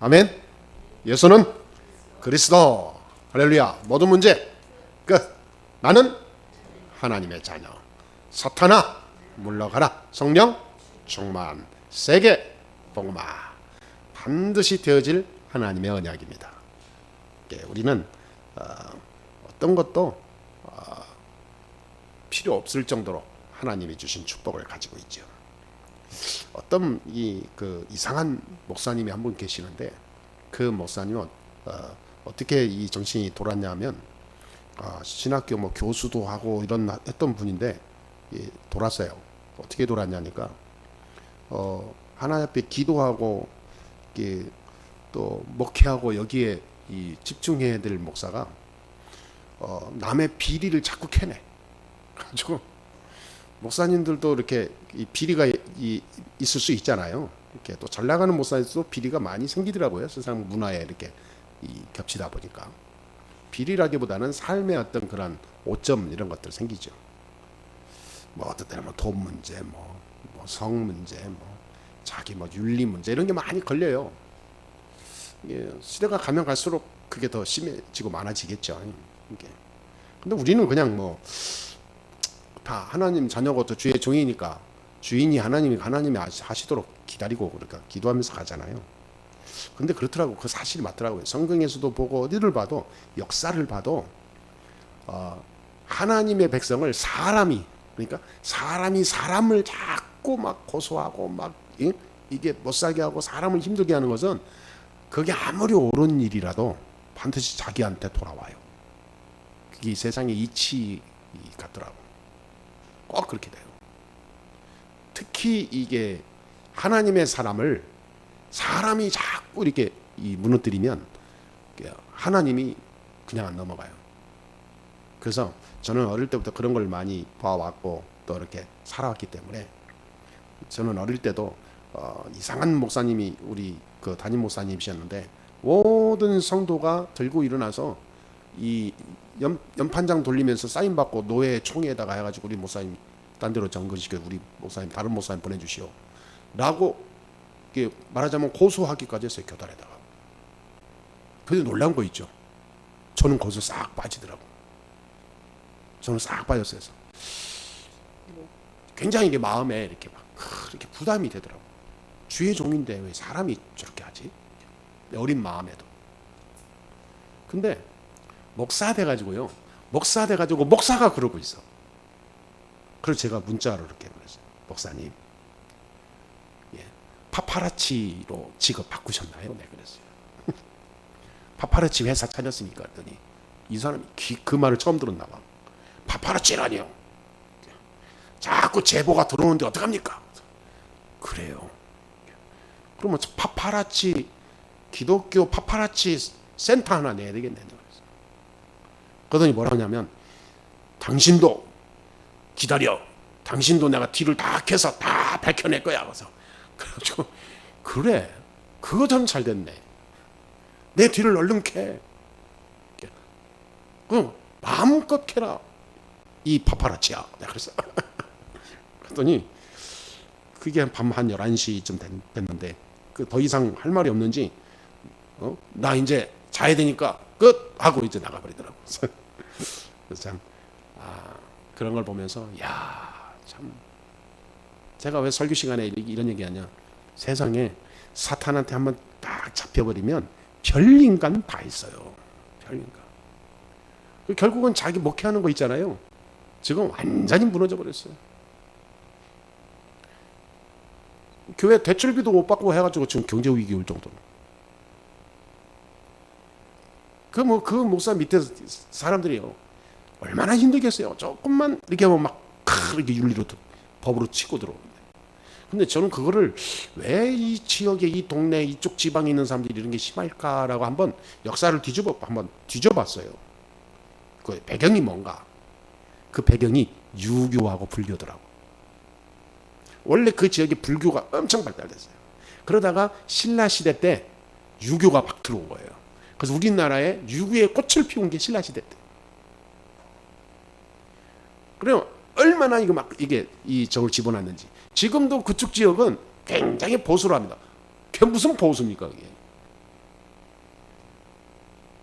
아멘. 예수는 그리스도. 할렐루야. 모든 문제 끝. 나는 하나님의 자녀. 사탄아 물러가라. 성령 충만. 세계 복마. 반드시 되어질 하나님의 언약입니다. 우리는 어떤 것도 필요 없을 정도로 하나님이 주신 축복을 가지고 있죠. 어떤 이상한 목사님이 한 분 계시는데, 그 목사님은 어떻게 이 정신이 돌았냐면, 신학교 뭐 교수도 하고 했던 분인데 돌았어요. 어떻게 돌았냐니까, 하나님 앞에 기도하고 또 목회하고 여기에 집중해야 될 목사가 남의 비리를 자꾸 캐내. 가지고 목사님들도 이렇게 비리가 있을 수 있잖아요. 이렇게 또 잘 나가는 목사님도 비리가 많이 생기더라고요. 세상 문화에 이렇게 겹치다 보니까. 비리라기보다는 삶의 어떤 그런 오점 이런 것들 생기죠. 뭐 어떤 때는 뭐 돈 문제, 뭐 성 문제, 뭐 자기 뭐 윤리 문제 이런 게 많이 걸려요. 시대가 가면 갈수록 그게 더 심해지고 많아지겠죠. 이게. 근데 우리는 그냥 뭐 다 하나님 자녀고 또 주의 종이니까 주인이 하나님이 하시도록 기다리고 그러니까 기도하면서 가잖아요. 근데 그렇더라고. 그 사실이 맞더라고요. 성경에서도 보고 어디를 봐도 역사를 봐도 하나님의 백성을 그러니까 사람이 사람을 자꾸 막 고소하고 막 이게 못 살게 하고 사람을 힘들게 하는 것은 그게 아무리 옳은 일이라도 반드시 자기한테 돌아와요. 그게 세상의 이치 같더라고. 꼭 그렇게 돼요. 특히 이게 하나님의 사람이 자꾸 이렇게 무너뜨리면 하나님이 그냥 안 넘어가요. 그래서 저는 어릴 때부터 그런 걸 많이 봐왔고 또 이렇게 살아왔기 때문에, 저는 어릴 때도 이상한 목사님이 우리 그 담임 목사님이셨는데, 모든 성도가 들고 일어나서 이 연판장 돌리면서 사인 받고 노예 총회에다가 해가지고 우리 목사님 딴 데로 정거시켜, 우리 목사님 다른 목사님 보내주시오 라고 말하자면 고소하기까지 했어요. 교단에다가. 근데 놀란 거 있죠. 저는 거기서 싹 빠지더라고. 저는 싹 빠졌어요. 굉장히 이게 마음에 이렇게 부담이 되더라고. 주의 종인데 왜 사람이 저렇게 하지? 어린 마음에도. 근데 목사 돼가지고 목사가 그러고 있어. 그래서 제가 문자로 이렇게 보냈어요. 목사님, 파파라치로 직업 바꾸셨나요? 네, 그랬어요. 파파라치 회사 차렸습니까? 그랬더니 이 사람이 그 말을 처음 들었나 봐. 파파라치라니요. 자꾸 제보가 들어오는데 어떡합니까? 그래요. 그러면 파파라치, 기독교 파파라치 센터 하나 내야 되겠네. 그러더니 뭐라고 하냐면, 당신도 기다려. 당신도 내가 뒤를 다 캐서 다 밝혀낼 거야. 그래가지고 그래. 그거 참 잘 됐네. 내 뒤를 얼른 캐. 그럼 마음껏 캐라. 이 파파라치야. 내가 그랬어. 그랬더니 그게 밤 한 11시쯤 됐는데 더 이상 할 말이 없는지 나 이제 자야 되니까 끝 하고 이제 나가버리더라고. 그래서 참 그런 걸 보면서 참 제가 왜 설교 시간에 이런 얘기하냐, 세상에 사탄한테 한번 딱 잡혀버리면 별인간 다 있어요. 별인간. 결국은 자기 목회하는 거 있잖아요. 지금 완전히 무너져 버렸어요. 교회 대출비도 못 받고 해가지고 지금 경제 위기 올 정도로. 그 목사 밑에 사람들이요, 얼마나 힘들겠어요. 조금만 이렇게 하면 막 이렇게 윤리로 법으로 치고 들어오는데. 근데 저는 그거를 왜 이 지역에, 이 동네, 이쪽 지방에 있는 사람들이 이런 게 심할까라고 한번 역사를 뒤져봤어요. 그 배경이 뭔가. 그 배경이 유교하고 불교더라고. 원래 그 지역에 불교가 엄청 발달됐어요. 그러다가 신라 시대 때 유교가 막 들어온 거예요. 그래서 우리나라에 유교의 꽃을 피운 게 신라 시대 때. 그래요. 얼마나 이게 저걸 집어넣는지. 지금도 그쪽 지역은 굉장히 보수로 합니다. 그게 무슨 보수입니까, 그게?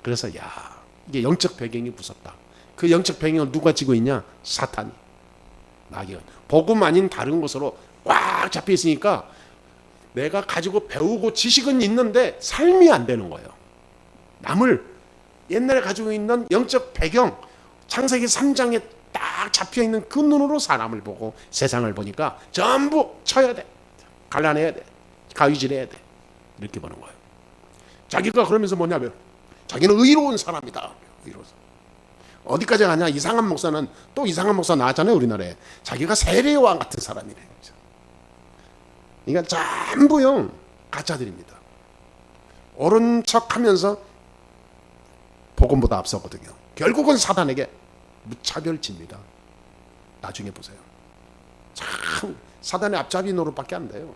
그래서 이게 영적 배경이 무섭다. 그 영적 배경을 누가 지고 있냐? 사탄이. 나기는 복음 아닌 다른 것으로 꽉 잡혀 있으니까 내가 가지고 배우고 지식은 있는데 삶이 안 되는 거예요. 남을 옛날에 가지고 있는 영적 배경, 창세기 3장에 딱 잡혀 있는 그 눈으로 사람을 보고 세상을 보니까 전부 쳐야 돼, 갈라내야 돼, 가위질해야 돼, 이렇게 보는 거예요. 자기가 그러면서 뭐냐면 자기는 의로운 사람이다. 의로워서 어디까지 가냐? 이상한 목사는 또 이상한 목사 나왔잖아요, 우리나라에. 자기가 세례요한 같은 사람이래. 그러니까 전부요 가짜들입니다. 옳은 척하면서 복음보다 앞서거든요. 결국은 사단에게 무차별집니다. 나중에 보세요. 참 사단의 앞잡이 노릇밖에 안 돼요.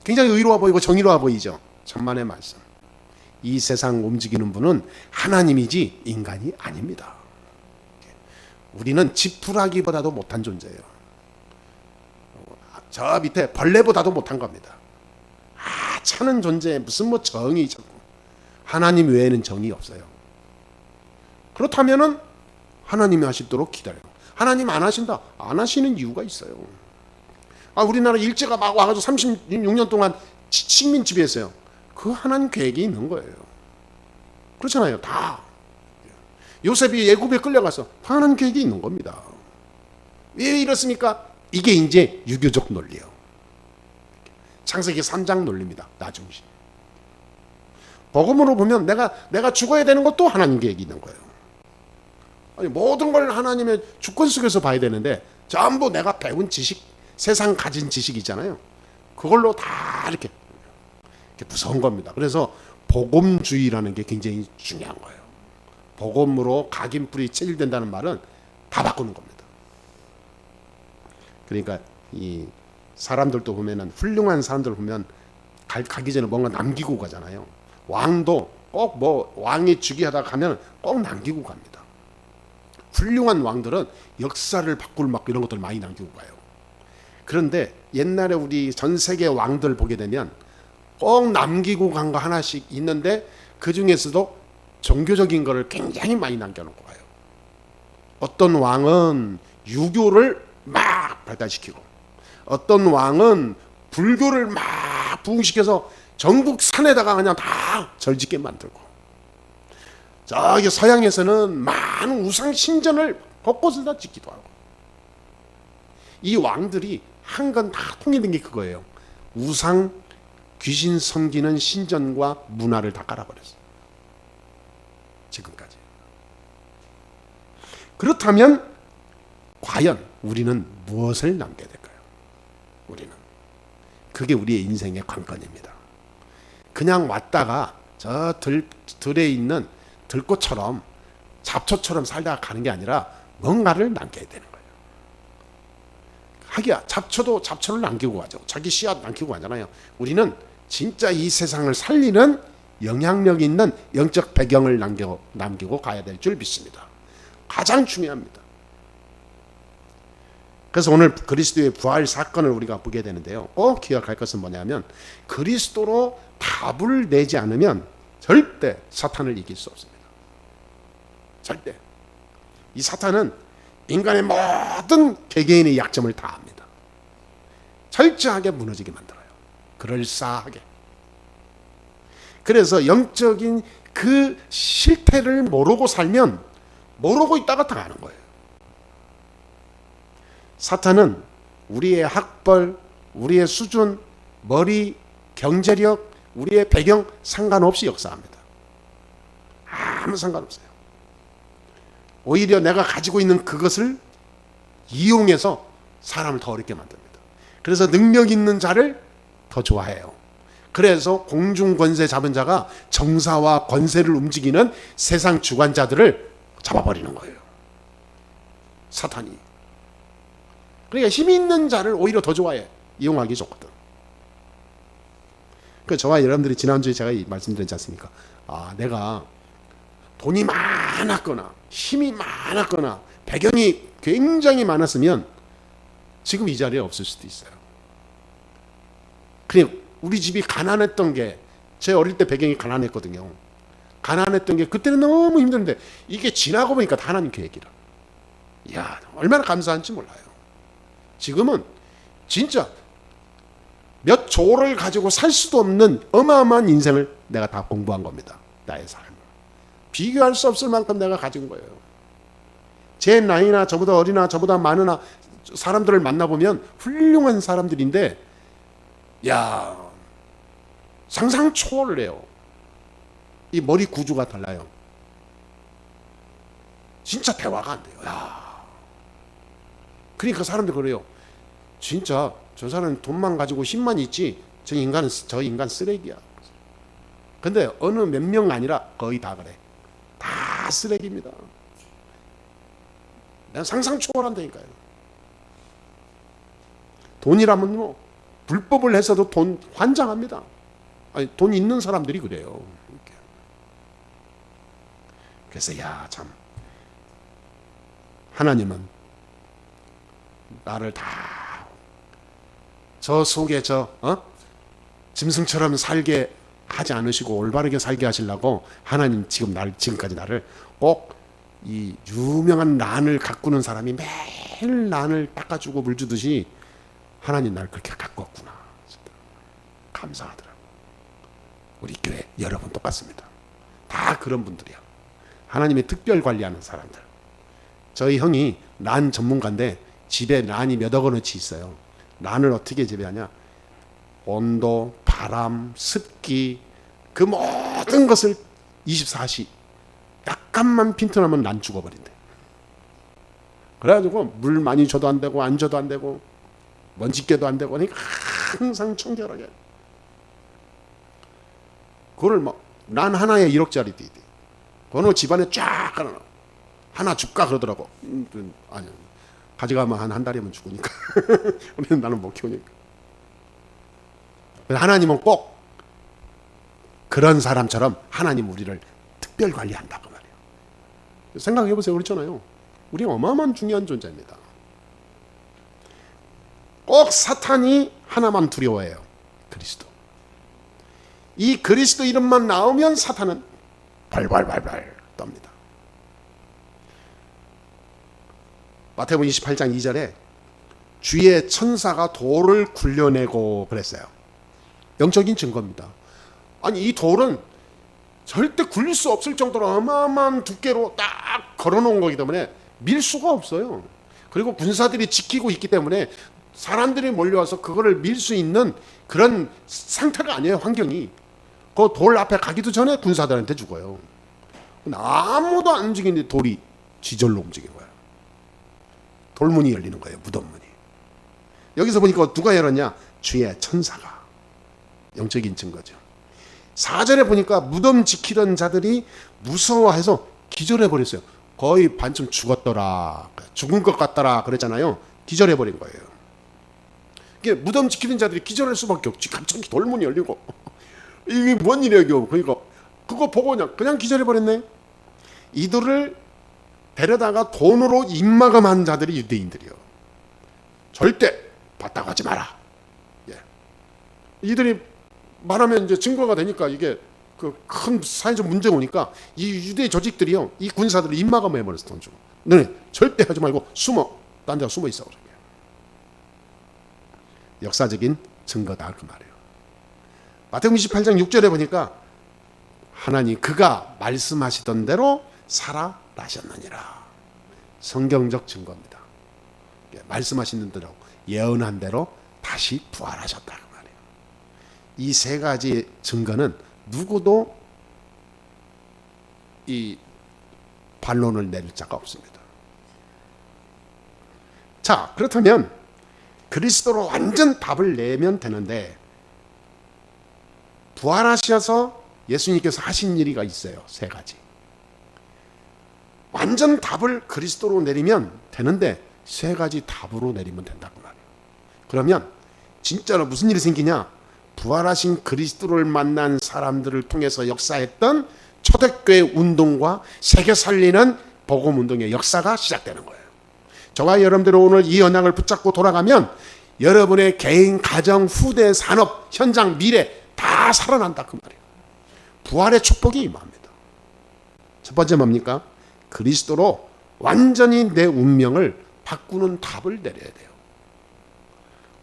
굉장히 의로워 보이고 정의로워 보이죠. 천만의 말씀. 이 세상 움직이는 분은 하나님이지 인간이 아닙니다. 우리는 지푸라기보다도 못한 존재예요. 저 밑에 벌레보다도 못한 겁니다. 차는 존재에 무슨 뭐 정이 있고, 하나님 외에는 정이 없어요. 그렇다면은 하나님이 하시도록 기다려요. 하나님 안 하신다. 안 하시는 이유가 있어요. 우리나라 일제가 막 와가지고 36년 동안 식민 지배했어요. 그 하나님 계획이 있는 거예요. 그렇잖아요. 다. 요셉이 애굽에 끌려가서 하나님 계획이 있는 겁니다. 왜 이렇습니까? 이게 이제 유교적 논리예요. 창세기 3장 논리입니다. 나중시. 복음으로 보면 내가 죽어야 되는 것도 하나님 계획이 있는 거예요. 아니, 모든 걸 하나님의 주권 속에서 봐야 되는데 전부 내가 배운 지식, 세상 가진 지식이 있잖아요. 그걸로 다 이렇게 무서운 겁니다. 그래서 복음주의라는 게 굉장히 중요한 거예요. 복음으로 각인뿔이 체질된다는 말은 다 바꾸는 겁니다. 그러니까 이 사람들도 보면은 훌륭한 사람들 보면 가기 전에 뭔가 남기고 가잖아요. 왕도 꼭 뭐 왕이 즉위하다 가면 꼭 남기고 갑니다. 훌륭한 왕들은 역사를 바꿀 막 이런 것들 많이 남기고 가요. 그런데 옛날에 우리 전 세계 왕들 보게 되면 꼭 남기고 간 거 하나씩 있는데 그 중에서도 종교적인 거를 굉장히 많이 남겨놓고 가요. 어떤 왕은 유교를 막 발달시키고, 어떤 왕은 불교를 막 부흥시켜서 전국 산에다가 그냥 다 절짓게 만들고, 저기 서양에서는 많은 우상 신전을 곳곳에 다 짓기도 하고. 이 왕들이 한 건 다 통일된 게 그거예요. 우상 귀신 섬기는 신전과 문화를 다 깔아버렸어요. 지금까지. 그렇다면 과연 우리는 무엇을 남겨야 될까요? 우리는. 그게 우리의 인생의 관건입니다. 그냥 왔다가 저 들에 있는 들꽃처럼 잡초처럼 살다가 가는 게 아니라 뭔가를 남겨야 되는 거예요. 하기야 잡초도 잡초를 남기고 가죠. 자기 씨앗 남기고 가잖아요. 우리는 진짜 이 세상을 살리는 영향력 있는 영적 배경을 남기고 가야 될 줄 믿습니다. 가장 중요합니다. 그래서 오늘 그리스도의 부활 사건을 우리가 보게 되는데요. 꼭 기억할 것은 뭐냐면 그리스도로 답을 내지 않으면 절대 사탄을 이길 수 없습니다. 절대. 이 사탄은 인간의 모든 개개인의 약점을 다 압니다. 철저하게 무너지게 만들어요. 그럴싸하게. 그래서 영적인 그 실태를 모르고 살면 모르고 있다가 당하는 거예요. 사탄은 우리의 학벌, 우리의 수준, 머리, 경제력, 우리의 배경 상관없이 역사합니다. 아무 상관없어요. 오히려 내가 가지고 있는 그것을 이용해서 사람을 더 어렵게 만듭니다. 그래서 능력 있는 자를 더 좋아해요. 그래서 공중권세 잡은 자가 정사와 권세를 움직이는 세상 주관자들을 잡아버리는 거예요. 사탄이. 그러니까 힘 있는 자를 오히려 더 좋아해. 이용하기 좋거든. 그 저와 여러분들이 지난주에 제가 말씀드렸지 않습니까? 내가 돈이 많았거나 힘이 많았거나 배경이 굉장히 많았으면 지금 이 자리에 없을 수도 있어요. 그냥 우리 집이 가난했던 게 제 어릴 때 배경이 가난했거든요. 가난했던 게 그때는 너무 힘들었는데 이게 지나고 보니까 하나님 계획이라. 이야, 얼마나 감사한지 몰라요. 지금은 진짜 몇 조를 가지고 살 수도 없는 어마어마한 인생을 내가 다 공부한 겁니다. 나의 삶. 비교할 수 없을 만큼 내가 가진 거예요. 제 나이나 저보다 어리나 저보다 많으나 사람들을 만나보면 훌륭한 사람들인데, 야, 상상 초월을 해요. 이 머리 구조가 달라요. 진짜 대화가 안 돼요. 야. 그러니까 사람들 그래요. 진짜 저 사람은 돈만 가지고 힘만 있지 저 인간 쓰레기야. 근데 어느 몇 명 아니라 거의 다 그래. 다 쓰레기입니다. 내가 상상 초월한다니까요. 돈이라면 뭐 불법을 해서도 돈 환장합니다. 아니, 돈 있는 사람들이 그래요. 그래서 야, 참 하나님은 나를 다 저 속에 짐승처럼 살게 하지 않으시고 올바르게 살게 하시려고 하나님 지금까지 나를 꼭 이 유명한 란을 가꾸는 사람이 매일 란을 닦아주고 물 주듯이 하나님 나를 그렇게 가꾸었구나. 감사하더라고. 우리 교회 여러분 똑같습니다. 다 그런 분들이야. 하나님의 특별 관리하는 사람들. 저희 형이 란 전문가인데 집에 란이 몇억 원어치 있어요. 란을 어떻게 재배하냐? 온도, 바람, 습기 그 모든 것을 24시 약간만 핀트나면 란 죽어버린대. 그래가지고 물 많이 줘도 안 되고 안 줘도 안 되고 먼지 깨도 안 되고 그러니까 항상 청결하게. 그걸 란 하나에 1억짜리 띠. 그거는 집안에 쫙 깔아놔. 하나 줄까 그러더라고. 아니, 가져가면 한 달이면 죽으니까. 나는 못 키우니까. 하나님은 꼭 그런 사람처럼 하나님 우리를 특별 관리한다고 말이에요. 생각해 보세요. 그렇잖아요. 우리 어마어마한 중요한 존재입니다. 꼭 사탄이 하나만 두려워해요. 그리스도. 이 그리스도 이름만 나오면 사탄은 발발발발 떱니다. 마태복음 28장 2절에 주의 천사가 돌을 굴려내고 그랬어요. 영적인 증거입니다. 아니, 이 돌은 절대 굴릴 수 없을 정도로 어마어마한 두께로 딱 걸어놓은 거기 때문에 밀 수가 없어요. 그리고 군사들이 지키고 있기 때문에 사람들이 몰려와서 그거를 밀 수 있는 그런 상태가 아니에요. 환경이. 그 돌 앞에 가기도 전에 군사들한테 죽어요. 아무도 안 움직이는데 돌이 지절로 움직인 거예요. 돌문이 열리는 거예요. 무덤문이. 여기서 보니까 누가 열었냐? 주의 천사가. 영적인 증거죠. 4절에 보니까 무덤 지키던 자들이 무서워해서 기절해버렸어요. 거의 반쯤 죽었더라. 죽은 것 같더라. 그랬잖아요. 기절해버린 거예요. 이게 무덤 지키던 자들이 기절할 수밖에 없지. 갑자기 돌문이 열리고. 이게 뭔 일이야, 이거. 그러니까 그거 보고 그냥 기절해버렸네. 이들을 데려다가 돈으로 입마감한 자들이 유대인들이요. 절대 봤다고 하지 마라. 예. 이들이 말하면 이제 증거가 되니까 이게 그 큰 사회적 문제가 오니까 이 유대 조직들이요, 이 군사들을 입마감 해버렸어. 돈 주고. 너네 절대 하지 말고 숨어. 딴 데 숨어 있어. 역사적인 증거다 그 말이에요. 마태복음 28장 6절에 보니까 하나님 그가 말씀하시던 대로 살아나셨느니라. 성경적 증거입니다. 말씀하시는 대로 예언한 대로 다시 부활하셨다 그 말이에요. 이 세 가지 증거는 누구도 이 반론을 내릴 자가 없습니다. 자, 그렇다면 그리스도로 완전 답을 내면 되는데 부활하셔서 예수님께서 하신 일이가 있어요. 세 가지. 완전 답을 그리스도로 내리면 되는데 세 가지 답으로 내리면 된다고 말이에요. 그러면 진짜로 무슨 일이 생기냐? 부활하신 그리스도를 만난 사람들을 통해서 역사했던 초대교회 운동과 세계 살리는 복음 운동의 역사가 시작되는 거예요. 저와 여러분들은 오늘 이 언약을 붙잡고 돌아가면 여러분의 개인, 가정, 후대, 산업, 현장, 미래 다 살아난다 그 말이에요. 부활의 축복이 임합니다. 첫 번째 뭡니까? 그리스도로 완전히 내 운명을 바꾸는 답을 내려야 돼요.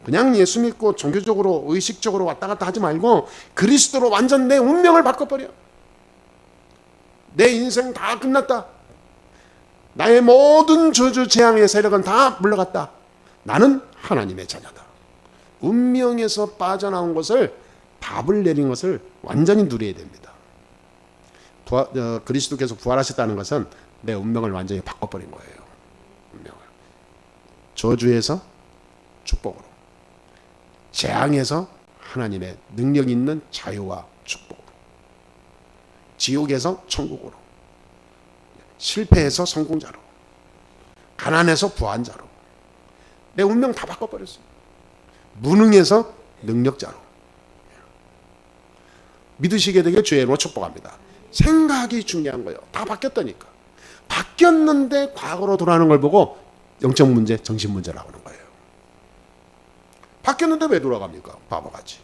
그냥 예수 믿고 종교적으로 의식적으로 왔다 갔다 하지 말고 그리스도로 완전 내 운명을 바꿔버려. 내 인생 다 끝났다. 나의 모든 저주 재앙의 세력은 다 물러갔다. 나는 하나님의 자녀다. 운명에서 빠져나온 것을, 답을 내린 것을 완전히 누려야 됩니다. 그리스도께서 부활하셨다는 것은 내 운명을 완전히 바꿔버린 거예요. 운명을. 저주에서 축복으로, 재앙에서 하나님의 능력 있는 자유와 축복으로, 지옥에서 천국으로, 실패해서 성공자로, 가난해서 부한자로, 내 운명 다 바꿔버렸어요. 무능해서 능력자로. 믿으시게 되길 주의 이름으로 축복합니다. 생각이 중요한 거예요. 다 바뀌었다니까. 바뀌었는데 과거로 돌아가는 걸 보고 영적 문제, 정신 문제라고 하는 거예요. 바뀌었는데 왜 돌아갑니까? 바보같이.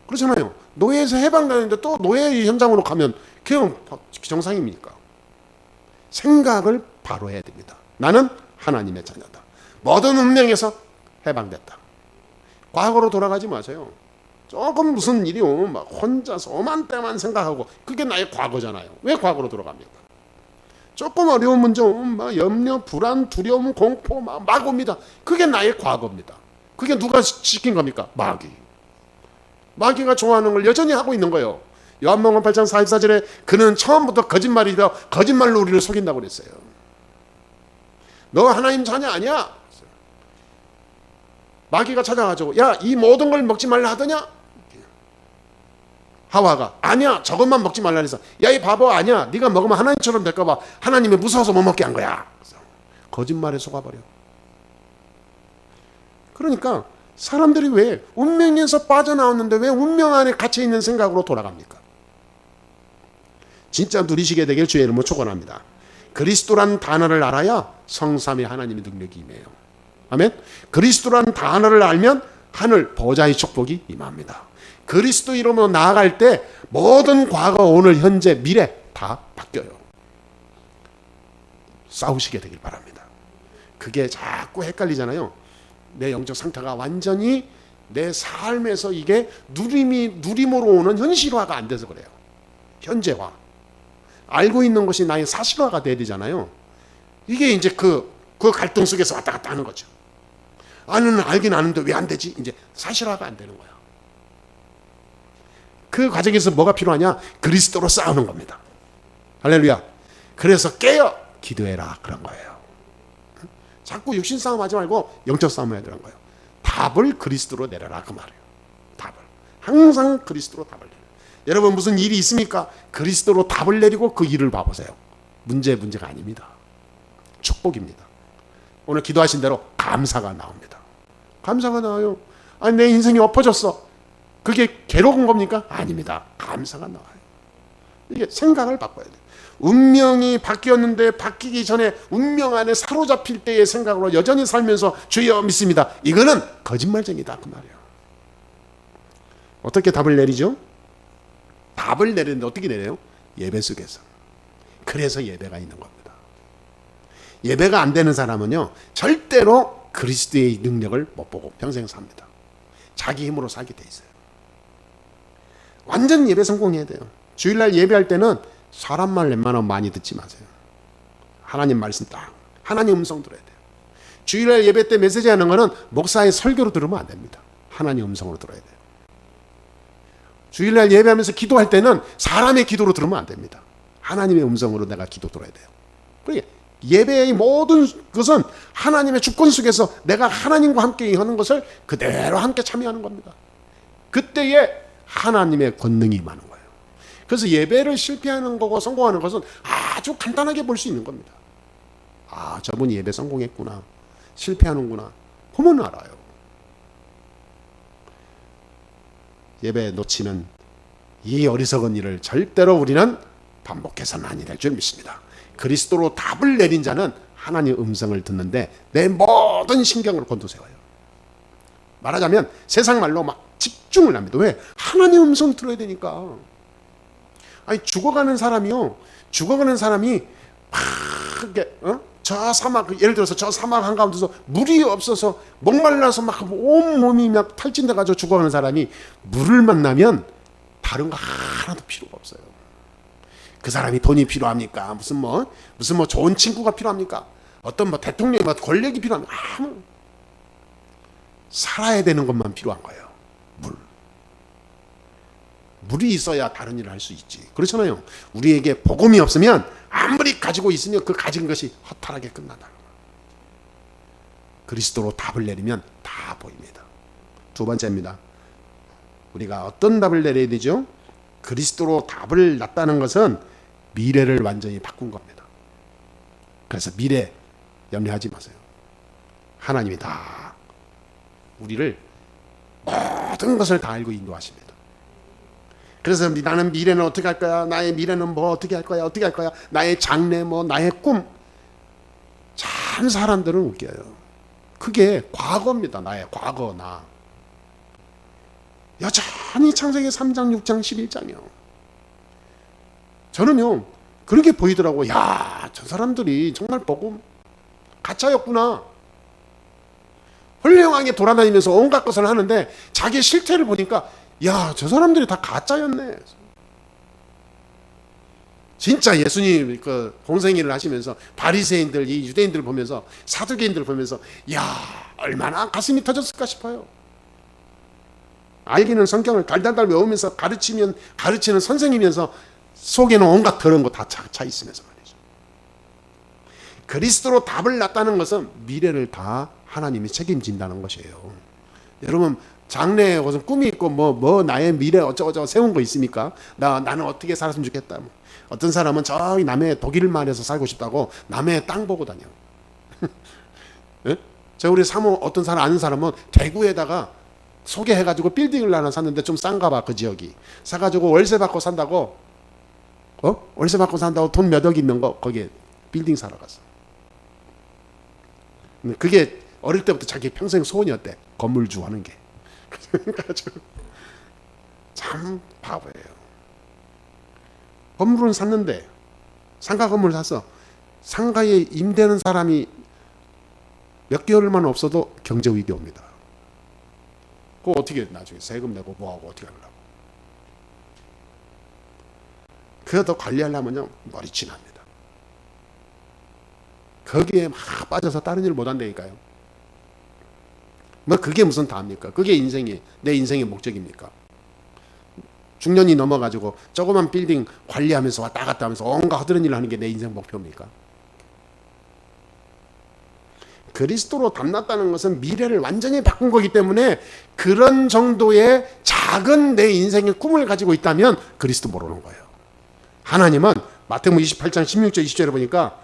그렇잖아요. 노예에서 해방되는데 또 노예 현장으로 가면 그냥 정상입니까? 생각을 바로 해야 됩니다. 나는 하나님의 자녀다. 모든 운명에서 해방됐다. 과거로 돌아가지 마세요. 조금 무슨 일이 오면 막 혼자서 오만 때만 생각하고 그게 나의 과거잖아요. 왜 과거로 돌아갑니까? 조금 어려운 문제 오면 막 염려, 불안, 두려움, 공포 막 옵니다. 그게 나의 과거입니다. 그게 누가 시킨 겁니까? 마귀가 좋아하는 걸 여전히 하고 있는 거예요. 요한복음 8장 44절에 그는 처음부터 거짓말이다, 거짓말로 우리를 속인다고 그랬어요. 너 하나님 자녀 아니야? 마귀가 찾아가지고 야, 이 모든 걸 먹지 말라 하더냐? 하와가 아니야, 저것만 먹지 말라 해서 야, 이 바보 아니야, 네가 먹으면 하나님처럼 될까 봐 하나님이 무서워서 못 먹게 한 거야. 거짓말에 속아버려. 그러니까 사람들이 왜 운명에서 빠져나왔는데 왜 운명 안에 갇혀 있는 생각으로 돌아갑니까? 진짜 누리시게 되길 주의 이름으로 축원합니다. 그리스도란 단어를 알아야 성삼위 하나님의 능력이 임해요. 아멘. 그리스도란 단어를 알면 하늘 보좌의 축복이 임합니다. 그리스도 이름으로 나아갈 때 모든 과거, 오늘, 현재, 미래 다 바뀌어요. 싸우시게 되길 바랍니다. 그게 자꾸 헷갈리잖아요. 내 영적 상태가 완전히 내 삶에서 이게 누림으로 오는 현실화가 안 돼서 그래요. 현재화. 알고 있는 것이 나의 사실화가 돼야 되잖아요. 이게 이제 그 갈등 속에서 왔다 갔다 하는 거죠. 나는 알긴 아는데 왜 안 되지? 이제 사실화가 안 되는 거야. 그 과정에서 뭐가 필요하냐? 그리스도로 싸우는 겁니다. 할렐루야. 그래서 깨어 기도해라 그런 거예요. 자꾸 육신 싸움 하지 말고 영적 싸움 해야 되는 거예요. 답을 그리스도로 내려라 그 말이에요. 답을. 항상 그리스도로 답을 내려. 여러분 무슨 일이 있습니까? 그리스도로 답을 내리고 그 일을 봐보세요. 문제가 아닙니다. 축복입니다. 오늘 기도하신 대로 감사가 나옵니다. 감사가 나와요. 아니 내 인생이 엎어졌어. 그게 괴로운 겁니까? 아닙니다. 감사가 나와요. 이게 생각을 바꿔야 돼요. 운명이 바뀌었는데 바뀌기 전에 운명 안에 사로잡힐 때의 생각으로 여전히 살면서 주여 믿습니다. 이거는 거짓말쟁이다 그 말이에요. 어떻게 답을 내리죠? 답을 내리는데 어떻게 내려요? 예배 속에서. 그래서 예배가 있는 겁니다. 예배가 안 되는 사람은요 절대로 그리스도의 능력을 못 보고 평생 삽니다. 자기 힘으로 살게 돼 있어요. 완전 예배 성공해야 돼요. 주일날 예배할 때는 사람 말 웬만하면 많이 듣지 마세요. 하나님 말씀 딱 하나님 음성 들어야 돼요. 주일날 예배 때 메시지 하는 거는 목사의 설교로 들으면 안 됩니다. 하나님 음성으로 들어야 돼요. 주일날 예배하면서 기도할 때는 사람의 기도로 들으면 안 됩니다. 하나님의 음성으로 내가 기도 들어야 돼요. 그러니까 예배의 모든 것은 하나님의 주권 속에서 내가 하나님과 함께 하는 것을 그대로 함께 참여하는 겁니다. 그때에 하나님의 권능이 임하는 거예요. 그래서 예배를 실패하는 거고 성공하는 것은 아주 간단하게 볼 수 있는 겁니다. 아, 저분이 예배 성공했구나. 실패하는구나. 보면 알아요. 예배 놓치는 이 어리석은 일을 절대로 우리는 반복해서는 아니 될 줄 믿습니다. 그리스도로 답을 내린 자는 하나님의 음성을 듣는데 내 모든 신경을 곤두세워요. 말하자면 세상 말로 막 집중을 합니다. 왜? 하나님 음성 들어야 되니까. 아니 죽어가는 사람이요. 죽어가는 사람이 막 이렇게 저 사막, 예를 들어서 저 사막 한가운데서 물이 없어서 목말라서 막 온몸이 막 탈진돼 가지고 죽어가는 사람이 물을 만나면 다른 거 하나도 필요가 없어요. 그 사람이 돈이 필요합니까? 무슨 뭐 좋은 친구가 필요합니까? 어떤 뭐 대통령이 뭐 권력이 필요합니까? 살아야 되는 것만 필요한 거예요. 물이 있어야 다른 일을 할 수 있지. 그렇잖아요. 우리에게 복음이 없으면 아무리 가지고 있으면 그 가진 것이 허탈하게 끝난다. 그리스도로 답을 내리면 다 보입니다. 두 번째입니다. 우리가 어떤 답을 내려야 되죠? 그리스도로 답을 놨다는 것은 미래를 완전히 바꾼 겁니다. 그래서 미래 염려하지 마세요. 하나님이 다 우리를 모든 것을 다 알고 인도하십니다. 그래서 나는 미래는 어떻게 할 거야? 나의 미래는 뭐 어떻게 할 거야? 어떻게 할 거야? 나의 장래 뭐 나의 꿈. 참 사람들은 웃겨요. 그게 과거입니다. 나의 과거 나. 여전히 창세기 3장, 6장, 11장이요. 저는요 그렇게 보이더라고. 야, 저 사람들이 정말 복음 가짜였구나. 훌륭하게 돌아다니면서 온갖 것을 하는데 자기 실태를 보니까 야, 저 사람들이 다 가짜였네. 진짜 예수님 그 공생일을 하시면서 바리새인들, 이 유대인들 보면서 사두개인들 보면서 야, 얼마나 가슴이 터졌을까 싶어요. 알기는 성경을 달달달 외우면서 가르치는 선생이면서 속에는 온갖 더러운 거 다 차 있으면서 말이죠. 그리스도로 답을 놨다는 것은 미래를 다 하나님이 책임진다는 것이에요. 여러분 장래에 무슨 꿈이 있고 뭐 나의 미래 어쩌고저쩌고 세운 거 있습니까? 나는 어떻게 살았으면 좋겠다. 어떤 사람은 저기 남해 독일만에서 살고 싶다고 남해 땅 보고 다녀. 예? 저 우리 사모 어떤 사람 아는 사람은 대구에다가 소개해가지고 빌딩을 하나 샀는데 좀 싼가 봐. 그 지역이 사가지고 월세 받고 산다고 월세 받고 산다고 돈 몇 억 있는 거 거기에 빌딩 사러 갔어. 그게 어릴 때부터 자기 평생 소원이었대. 건물주 하는 게. 참 바보예요. 건물은 샀는데 상가 건물 샀어. 상가에 임대는 사람이 몇 개월만 없어도 경제 위기 옵니다. 그거 어떻게 나중에 세금 내고 뭐하고 어떻게 하려고. 그거 관리하려면요 머리치 납니다. 거기에 막 빠져서 다른 일을 못한다니까요. 뭐 그게 무슨 답입니까? 그게 내 인생의 목적입니까? 중년이 넘어가지고 조그만 빌딩 관리하면서 왔다 갔다 하면서 온갖 허드렛 일을 하는 게 내 인생 목표입니까? 그리스도로 담났다는 것은 미래를 완전히 바꾼 거기 때문에 그런 정도의 작은 내 인생의 꿈을 가지고 있다면 그리스도 모르는 거예요. 하나님은 마태복음 28장 16절 20절에 보니까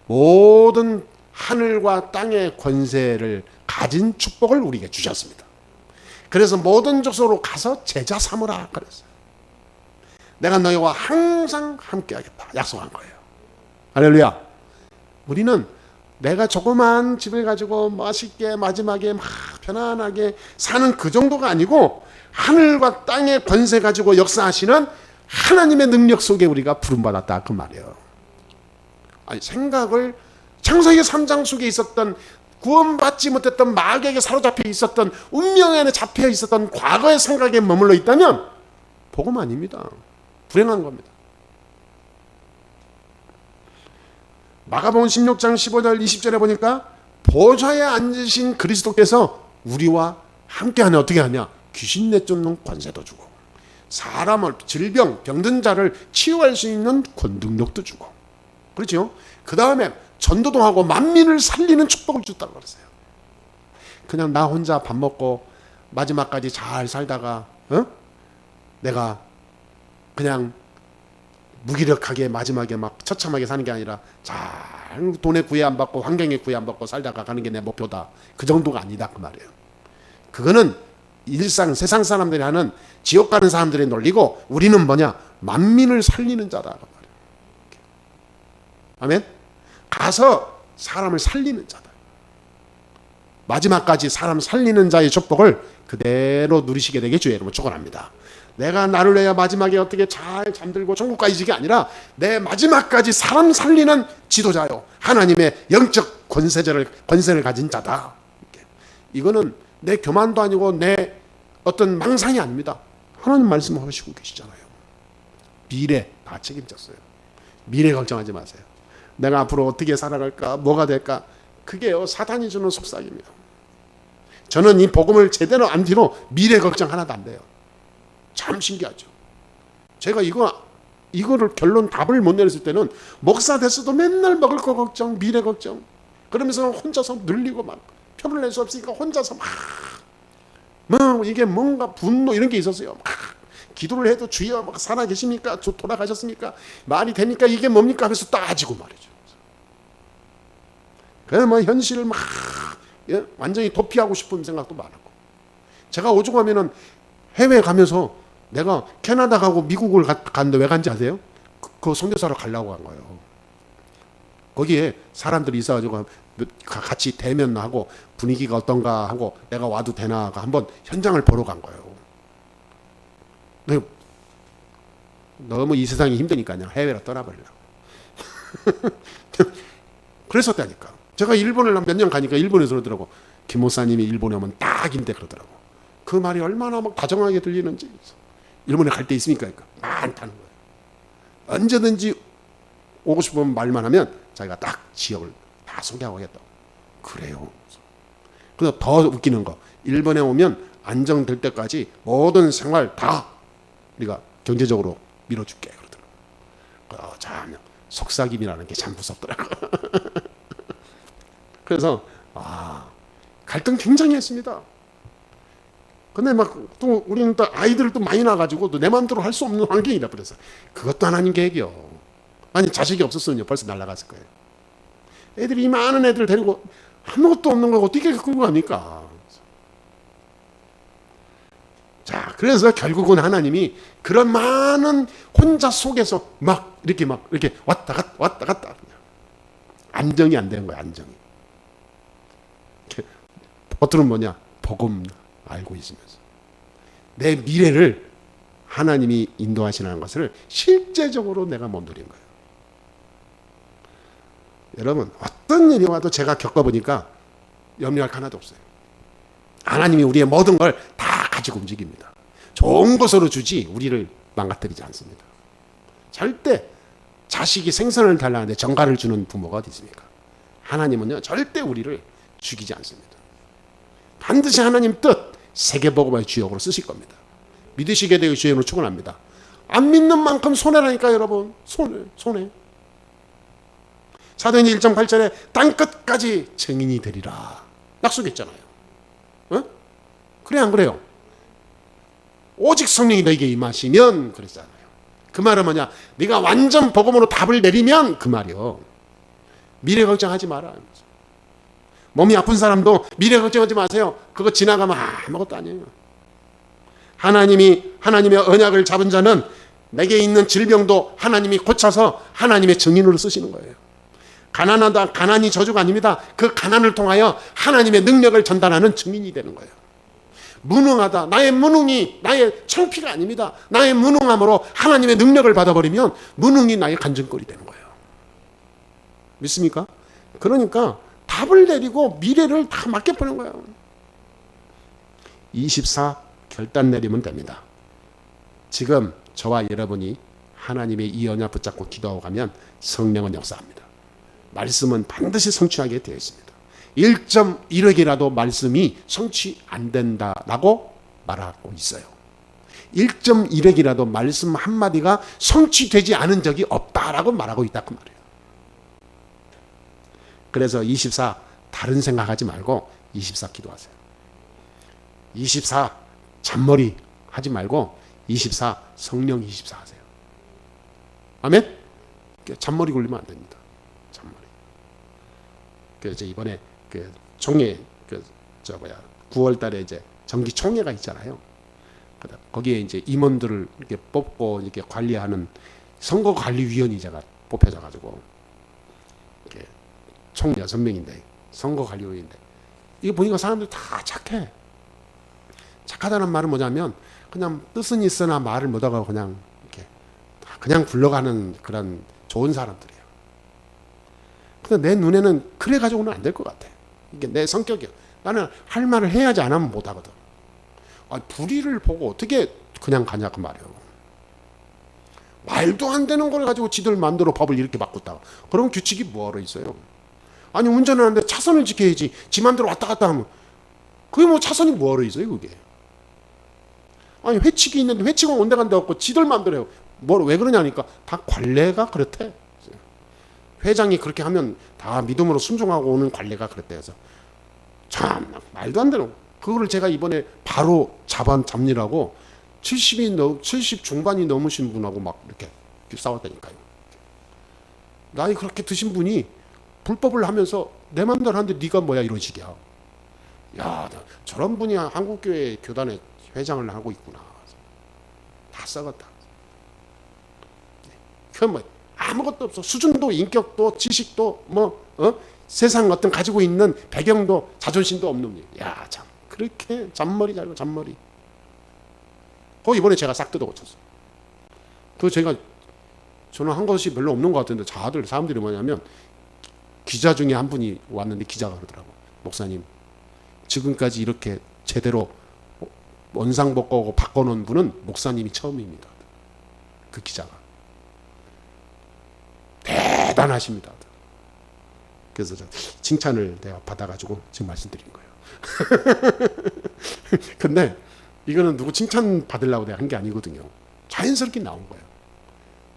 모든 하늘과 땅의 권세를 가진 축복을 우리에게 주셨습니다. 그래서 모든 족속으로 가서 제자 삼으라 그랬어요. 내가 너희와 항상 함께하겠다 약속한 거예요. 할렐루야. 우리는 내가 조그만 집을 가지고 맛있게 마지막에 막 편안하게 사는 그 정도가 아니고 하늘과 땅의 권세 가지고 역사하시는 하나님의 능력 속에 우리가 부름받았다 그 말이에요. 아니 생각을 창세기 3장 속에 있었던 구원받지 못했던 마귀에게 사로잡혀 있었던 운명 안에 잡혀 있었던 과거의 생각에 머물러 있다면 복음 아닙니다. 불행한 겁니다. 마가복음 16장 15절 20절에 보니까 보좌에 앉으신 그리스도께서 우리와 함께하냐 어떻게 하냐 귀신 내쫓는 권세도 주고 사람을 질병 병든 자를 치유할 수 있는 권능력도 주고 그렇죠. 그 다음에 전도도 하고 만민을 살리는 축복을 줬다고 그랬어요. 그냥 나 혼자 밥 먹고 마지막까지 잘 살다가 내가 그냥 무기력하게 마지막에 막 처참하게 사는 게 아니라 잘 돈에 구애 안 받고 환경에 구애 안 받고 살다가 가는 게 내 목표다. 그 정도가 아니다 그 말이에요. 그거는 일상 세상 사람들이 하는 지옥 가는 사람들의 논리고 우리는 뭐냐 만민을 살리는 자다 그 말이에요. 아멘. 가서 사람을 살리는 자다. 마지막까지 사람 살리는 자의 축복을 그대로 누리시게 되게 주의 이름으로 축원합니다. 내가 나를 위해 마지막에 어떻게 잘 잠들고 천국 가지 게 아니라 내 마지막까지 사람 살리는 지도자요, 하나님의 영적 권세를 가진 자다. 이거는 내 교만도 아니고 내 어떤 망상이 아닙니다. 하나님 말씀하시고 계시잖아요. 미래 다 책임졌어요. 미래 걱정하지 마세요. 내가 앞으로 어떻게 살아갈까, 뭐가 될까, 그게요 사탄이 주는 속삭입니다. 저는 이 복음을 제대로 안 뒤로 미래 걱정 하나도 안 돼요. 참 신기하죠. 제가 이거를 결론 답을 못 내렸을 때는 목사 됐어도 맨날 먹을 거 걱정, 미래 걱정, 그러면서 혼자서 늘리고 막 표를 낼 수 없으니까 혼자서 뭐 이게 뭔가 분노 이런 게 있었어요. 막 기도를 해도 주여 막 살아 계십니까? 돌아가셨습니까? 말이 되니까 이게 뭡니까? 하면서 따지고 말이죠. 그래서 뭐 현실을 막 완전히 도피하고 싶은 생각도 많았고, 제가 오죽하면은 해외 가면서 내가 캐나다 가고 미국을 갔는데 왜 간지 아세요? 그 선교사로 가려고 간 거예요. 거기에 사람들이 있어가지고 같이 대면하고 분위기가 어떤가 하고 내가 와도 되나 한번 현장을 보러 간 거예요. 너무 이 세상이 힘드니까 그냥 해외로 떠나버리려고. 그랬었다니까. 제가 일본을 몇 년 가니까 일본에서 그러더라고. 김 목사님이 일본에 오면 딱인데 그러더라고. 그 말이 얼마나 막 다정하게 들리는지. 일본에 갈 때 있으니까 많다는 거예요. 언제든지 오고 싶으면 말만 하면 자기가 딱 지역을 다 소개하고 하겠다고. 그래요. 그래서 더 웃기는 거, 일본에 오면 안정될 때까지 모든 생활 다 우리가 경제적으로 밀어줄게 그러더라고요. 참 속삭임이라는 게 참 무섭더라고요. 그래서 갈등 굉장히 했습니다. 근데 막 또 우리는 또 아이들을 또 많이 낳아가지고 또 내 마음대로 할 수 없는 환경이라 그래서 그것도 하나님 계획이요. 아니 자식이 없었으면 벌써 날아갔을 거예요. 애들이 많은 애들 데리고 아무것도 없는 거 어떻게 끌고 갑니까? 자, 그래서 결국은 하나님이 그런 많은 혼자 속에서 막 이렇게 왔다 갔다 안정이 안 되는 거예요. 안정이. 겉으로는 뭐냐? 복음 알고 있으면서 내 미래를 하나님이 인도하시는 것을 실제적으로 내가 못 누린 거예요. 여러분, 어떤 일이 와도 제가 겪어보니까 염려할 거 하나도 없어요. 하나님이 우리의 모든 걸 다 가지고 움직입니다. 좋은 것으로 주지 우리를 망가뜨리지 않습니다. 절대 자식이 생선을 달라는데 정갈을 주는 부모가 어디 있습니까? 하나님은요 절대 우리를 죽이지 않습니다. 반드시 하나님 뜻 세계복음의 주역으로 쓰실 겁니다. 믿으시게 되고 주역으로 축원합니다. 안 믿는 만큼 손해라니까 여러분. 손해. 사도행전 1.8절에 땅끝까지 증인이 되리라 약속했잖아요. 어? 그래 안 그래요? 오직 성령이 너에게 임하시면 그랬잖아요. 그 말은 뭐냐? 네가 완전 복음으로 답을 내리면 그 말이요. 미래 걱정하지 마라. 몸이 아픈 사람도 미래 걱정하지 마세요. 그거 지나가면 아무것도 아니에요. 하나님의 언약을 잡은 자는 내게 있는 질병도 하나님이 고쳐서 하나님의 증인으로 쓰시는 거예요. 가난하다, 가난이 저주가 아닙니다. 그 가난을 통하여 하나님의 능력을 전달하는 증인이 되는 거예요. 무능하다, 나의 무능이 나의 창피가 아닙니다. 나의 무능함으로 하나님의 능력을 받아버리면 무능이 나의 간증거리 되는 거예요. 믿습니까? 그러니까 답을 내리고 미래를 다 맡겨버리는 거예요. 24 결단 내리면 됩니다. 지금 저와 여러분이 하나님의 이 언약 붙잡고 기도하고 가면 성령은 역사합니다. 말씀은 반드시 성취하게 되어 있습니다. 1.1억이라도 말씀이 성취 안 된다라고 말하고 있어요. 1.1억이라도 말씀 한마디가 성취되지 않은 적이 없다라고 말하고 있다 그 말이에요. 그래서 24 다른 생각하지 말고 24 기도하세요. 24 잔머리 하지 말고 24 성령 24 하세요. 아멘? 잔머리 굴리면 안 됩니다. 잔머리. 그래서 이번에 총회 9월달에 이제 정기 총회가 있잖아요. 거기에 이제 임원들을 이렇게 뽑고 이렇게 관리하는 선거관리위원이 제가 뽑혀져 가지고 총 6명인데 선거관리위원인데 이게 보니까 사람들 다 착해. 착하다는 말은 뭐냐면 그냥 뜻은 있으나 말을 못하고 그냥 이렇게 그냥 굴러가는 그런 좋은 사람들이에요. 근데 내 눈에는 그래 가지고는 안 될 것 같아. 이게 내 성격이야. 나는 할 말을 해야지 안 하면 못 하거든. 불의를 보고 어떻게 그냥 가냐고 말이에요. 말도 안 되는 걸 가지고 지들 마음대로 법을 이렇게 바꿨다. 그럼 규칙이 뭐하러 있어요? 아니 운전을 하는데 차선을 지켜야지. 지 마음대로 왔다 갔다 하면 그게 뭐 차선이 뭐하러 있어요 그게? 아니 회칙이 있는데 회칙은 온데간데 없고 지들 마음대로 해요. 왜 그러냐니까 다 관례가 그렇대. 회장이 그렇게 하면 다 믿음으로 순종하고 오는 관례가 그랬대. 그래서 참 말도 안 되는 그거를 제가 이번에 바로 잡느라고 70 중반이 넘으신 분하고 막 이렇게 싸웠다니까요. 나이 그렇게 드신 분이 불법을 하면서 내 맘대로 하는데 네가 뭐야 이런 식이야. 야, 저런 분이 한국교회 교단의 회장을 하고 있구나. 다 썩었다. 그 뭐 아무것도 없어. 수준도 인격도 지식도 세상 어떤 가지고 있는 배경도 자존심도 없는 분. 야, 참 그렇게 잔머리 잘고 잔머리. 그거 이번에 제가 싹 뜯어 고쳤어. 저는 한 것이 별로 없는 것 같은데 사람들이 뭐냐면 기자 중에 한 분이 왔는데 기자가 그러더라고. 목사님 지금까지 이렇게 제대로 원상복구하고 바꿔놓은 분은 목사님이 처음입니다. 그 기자가 대단하십니다. 그래서 칭찬을 내가 받아가지고 지금 말씀드린 거예요. 근데 이거는 누구 칭찬 받으려고 내가 한 게 아니거든요. 자연스럽게 나온 거예요.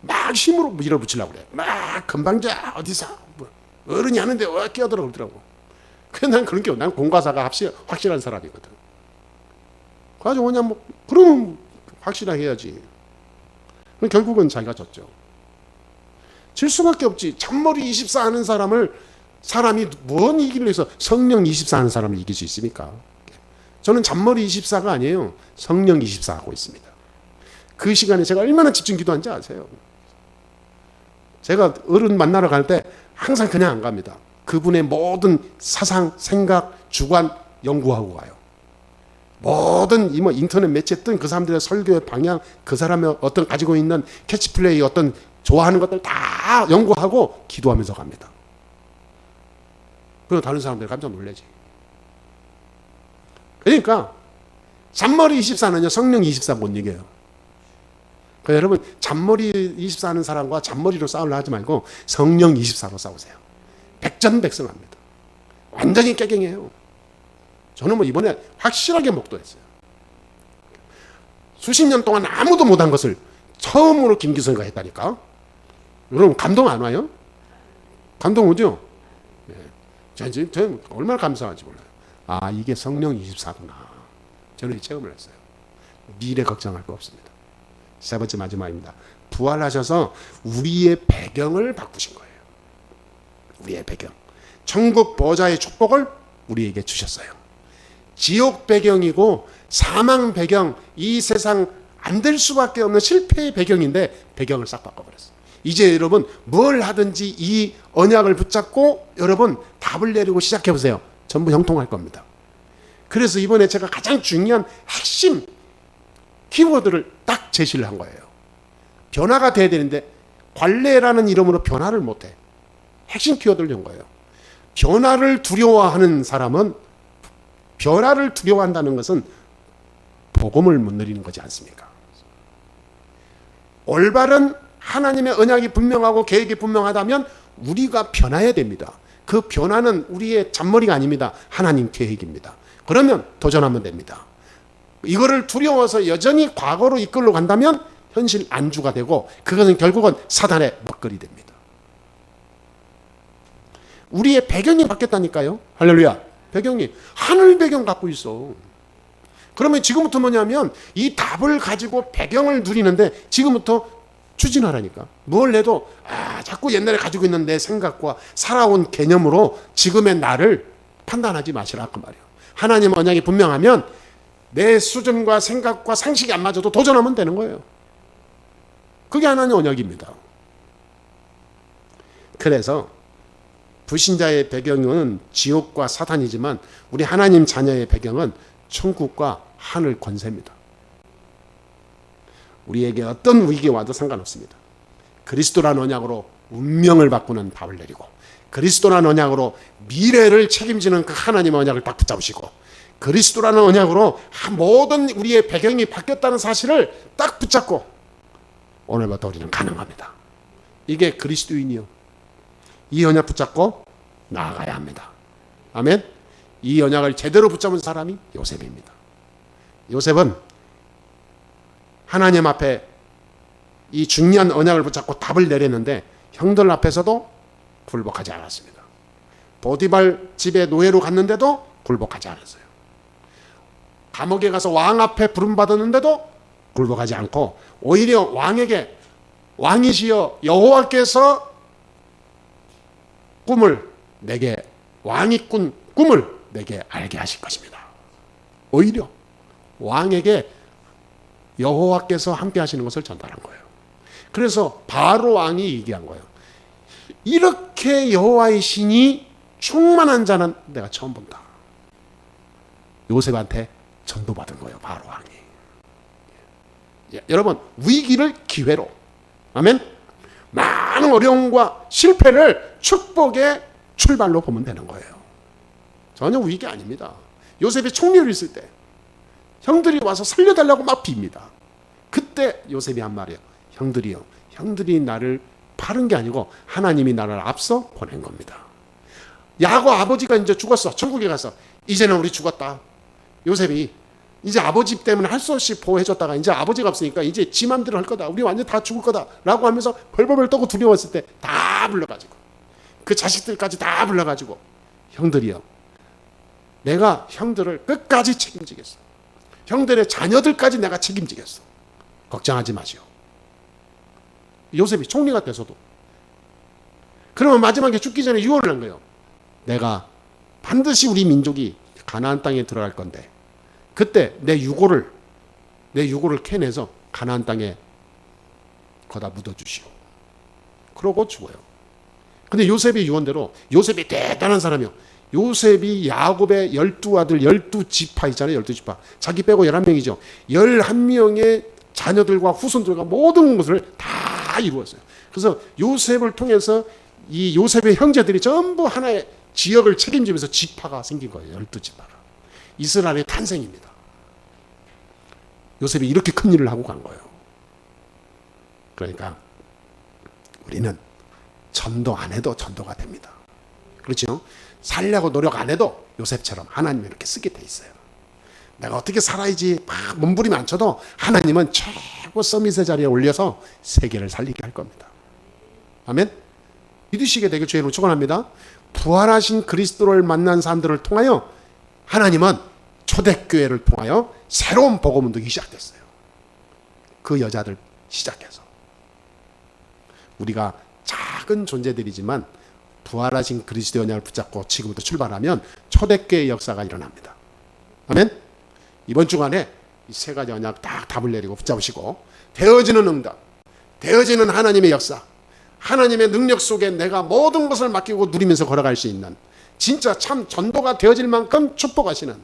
막 힘으로 밀어붙이려고 그래. 막 건방져 어디서 어른이 하는데 왜 끼어들어 그러더라고. 그래서 난 그런 게 난 공과사가 확실한 사람이거든. 그래가지고 뭐냐 그러면 확실하게 해야지. 결국은 자기가 졌죠. 질 수밖에 없지. 잔머리 24 하는 사람이 뭔 이기를 해서 성령 24 하는 사람을 이길 수 있습니까? 저는 잔머리 24가 아니에요. 성령 24 하고 있습니다. 그 시간에 제가 얼마나 집중 기도한지 아세요? 제가 어른 만나러 갈 때 항상 그냥 안 갑니다. 그분의 모든 사상, 생각, 주관 연구하고 가요. 모든 인터넷 매체 뜬 그 사람들의 설교의 방향, 그 사람의 어떤 가지고 있는 캐치플레이, 어떤 좋아하는 것들 다 연구하고 기도하면서 갑니다. 그리고 다른 사람들이 깜짝 놀라지. 그러니까 잔머리 24는요 성령 24 못 이겨요. 그러니까 여러분 잔머리 24 하는 사람과 잔머리로 싸우려 하지 말고 성령 24로 싸우세요. 백전백승합니다. 완전히 깨갱해요. 저는 이번에 확실하게 목도했어요. 수십 년 동안 아무도 못한 것을 처음으로 김기성이가 했다니까. 여러분 감동 안 와요? 감동 오죠? 네. 저는 얼마나 감사한지 몰라요. 이게 성령 24구나. 저는 체험을 했어요. 미래 걱정할 거 없습니다. 세 번째 마지막입니다. 부활하셔서 우리의 배경을 바꾸신 거예요. 우리의 배경. 천국 보좌의 축복을 우리에게 주셨어요. 지옥 배경이고 사망 배경, 이 세상 안 될 수밖에 없는 실패의 배경인데 배경을 싹 바꿔버렸어요. 이제 여러분 뭘 하든지 이 언약을 붙잡고 여러분 답을 내리고 시작해보세요. 전부 형통할 겁니다. 그래서 이번에 제가 가장 중요한 핵심 키워드를 딱 제시를 한 거예요. 변화가 돼야 되는데 관례라는 이름으로 변화를 못해. 핵심 키워드를 연 거예요. 변화를 두려워하는 사람은 변화를 두려워한다는 것은 복음을 못 누리는 거지 않습니까? 올바른 하나님의 언약이 분명하고 계획이 분명하다면 우리가 변화해야 됩니다. 그 변화는 우리의 잔머리가 아닙니다. 하나님 계획입니다. 그러면 도전하면 됩니다. 이거를 두려워서 여전히 과거로 이끌러 간다면 현실 안주가 되고 그것은 결국은 사단의 먹거리 됩니다. 우리의 배경이 바뀌었다니까요. 할렐루야. 배경이 하늘 배경 갖고 있어. 그러면 지금부터 뭐냐면 이 답을 가지고 배경을 누리는데 지금부터 추진하라니까. 뭘 해도 자꾸 옛날에 가지고 있는 내 생각과 살아온 개념으로 지금의 나를 판단하지 마시라 그 말이에요. 하나님 언약이 분명하면 내 수준과 생각과 상식이 안 맞아도 도전하면 되는 거예요. 그게 하나님 언약입니다. 그래서 불신자의 배경은 지옥과 사탄이지만 우리 하나님 자녀의 배경은 천국과 하늘 권세입니다. 우리에게 어떤 위기가 와도 상관없습니다. 그리스도란 언약으로 운명을 바꾸는 답을 내리고, 그리스도란 언약으로 미래를 책임지는 그 하나님의 언약을 딱 붙잡으시고, 그리스도라는 언약으로 모든 우리의 배경이 바뀌었다는 사실을 딱 붙잡고 오늘부터 우리는 가능합니다. 이게 그리스도인이요. 이 언약 붙잡고 나아가야 합니다. 아멘. 이 언약을 제대로 붙잡은 사람이 요셉입니다. 요셉은 하나님 앞에 이 중요한 언약을 붙잡고 답을 내렸는데 형들 앞에서도 굴복하지 않았습니다. 보디발 집에 노예로 갔는데도 굴복하지 않았어요. 감옥에 가서 왕 앞에 부름받았는데도 굴복하지 않고 오히려 왕에게 왕이시여 여호와께서 꿈을 내게, 왕이 꾼 꿈을 내게 알게 하실 것입니다. 오히려 왕에게 여호와께서 함께 하시는 것을 전달한 거예요. 그래서 바로 왕이 얘기한 거예요. 이렇게 여호와의 신이 충만한 자는 내가 처음 본다. 요셉한테 전도받은 거예요. 바로 왕이. 여러분, 위기를 기회로, 아멘, 많은 어려움과 실패를 축복의 출발로 보면 되는 거예요. 전혀 위기 아닙니다. 요셉이 총리를 있을 때 형들이 와서 살려달라고 막 빕니다. 그때 요셉이 한 말이에요. 형들이요, 형들이 나를 파는 게 아니고 하나님이 나를 앞서 보낸 겁니다. 야곱 아버지가 이제 죽었어. 천국에 가서 이제는 우리 죽었다. 요셉이 이제 아버지 때문에 할 수 없이 보호해줬다가 이제 아버지가 없으니까 이제 지 맘대로 할 거다. 우리 완전 다 죽을 거다. 라고 하면서 벌벌벌 떠고 두려웠을 때 다 불러가지고, 그 자식들까지 다 불러가지고, 형들이요, 내가 형들을 끝까지 책임지겠어. 형들의 자녀들까지 내가 책임지겠어. 걱정하지 마시오. 요셉이 총리가 돼서도. 그러면 마지막에 죽기 전에 유언을 한 거예요. 내가 반드시 우리 민족이 가나안 땅에 들어갈 건데 그때 내 유고를 캐내서 가나안 땅에 거다 묻어주시오. 그러고 죽어요. 근데 요셉의 유언대로, 요셉이 대단한 사람이요. 요셉이 야곱의 12아들 12지파 있잖아요. 12지파. 자기 빼고 11명이죠. 11명의 자녀들과 후손들과 모든 것을 다 이루었어요. 그래서 요셉을 통해서 이 요셉의 형제들이 전부 하나의 지역을 책임지면서 지파가 생긴 거예요. 12지파가. 이스라엘의 탄생입니다. 요셉이 이렇게 큰 일을 하고 간 거예요. 그러니까 우리는 전도 안 해도 전도가 됩니다. 그렇죠? 살려고 노력 안 해도 요셉처럼 하나님이 이렇게 쓰게 돼 있어요. 내가 어떻게 살아야지 막 몸부림 안 쳐도 하나님은 최고 서밋의 자리에 올려서 세계를 살리게 할 겁니다. 아멘. 믿으시게 되길 주의 이름으로 축원합니다. 부활하신 그리스도를 만난 사람들을 통하여 하나님은 초대교회를 통하여 새로운 복음 운동이 시작됐어요. 그 여자들 시작해서 우리가 작은 존재들이지만 부활하신 그리스도의 언약을 붙잡고 지금부터 출발하면 초대교회의 역사가 일어납니다. 아멘. 이번 주간에 이 세 가지 언약 딱 답을 내리고 붙잡으시고, 되어지는 응답, 되어지는 하나님의 역사, 하나님의 능력 속에 내가 모든 것을 맡기고 누리면서 걸어갈 수 있는 진짜 참 전도가 되어질 만큼 축복하시는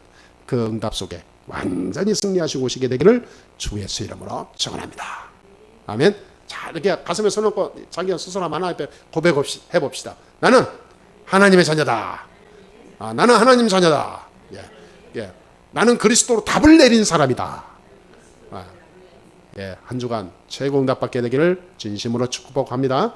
그 응답 속에 완전히 승리하시고 오시게 되기를 주 예수 이름으로 축원합니다. 아멘. 자, 이렇게 가슴에 손 얹고 자기 스스로 하나 앞에 고백해봅시다. 나는 하나님의 자녀다. 나는 하나님 자녀다. 예. 나는 그리스도로 답을 내린 사람이다. 한 주간 최고 응답받게 되기를 진심으로 축복합니다.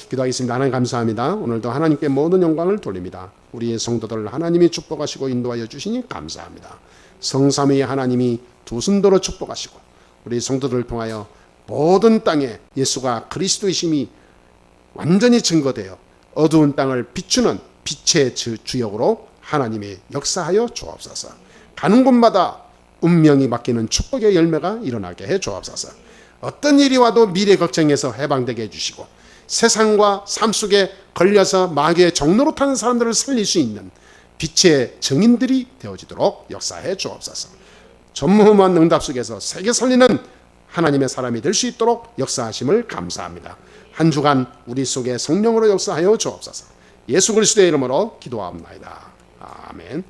기도하겠습니다. 하나님 감사합니다. 오늘도 하나님께 모든 영광을 돌립니다. 우리의 성도들 하나님이 축복하시고 인도하여 주시니 감사합니다. 성삼위의 하나님이 두 순도로 축복하시고 우리 성도들을 통하여 모든 땅에 예수가 그리스도이심이 완전히 증거되어 어두운 땅을 비추는 빛의 주역으로 하나님이 역사하여 주옵소서. 가는 곳마다 운명이 바뀌는 축복의 열매가 일어나게 해 주옵소서. 어떤 일이 와도 미래 걱정에서 해방되게 해주시고 세상과 삶 속에 걸려서 마귀의 정노로 타는 사람들을 살릴 수 있는 빛의 증인들이 되어지도록 역사해 주옵소서. 전무후무한 응답 속에서 세계 살리는 하나님의 사람이 될 수 있도록 역사하심을 감사합니다. 한 주간 우리 속에 성령으로 역사하여 주옵소서. 예수 그리스도의 이름으로 기도합니다. 아멘.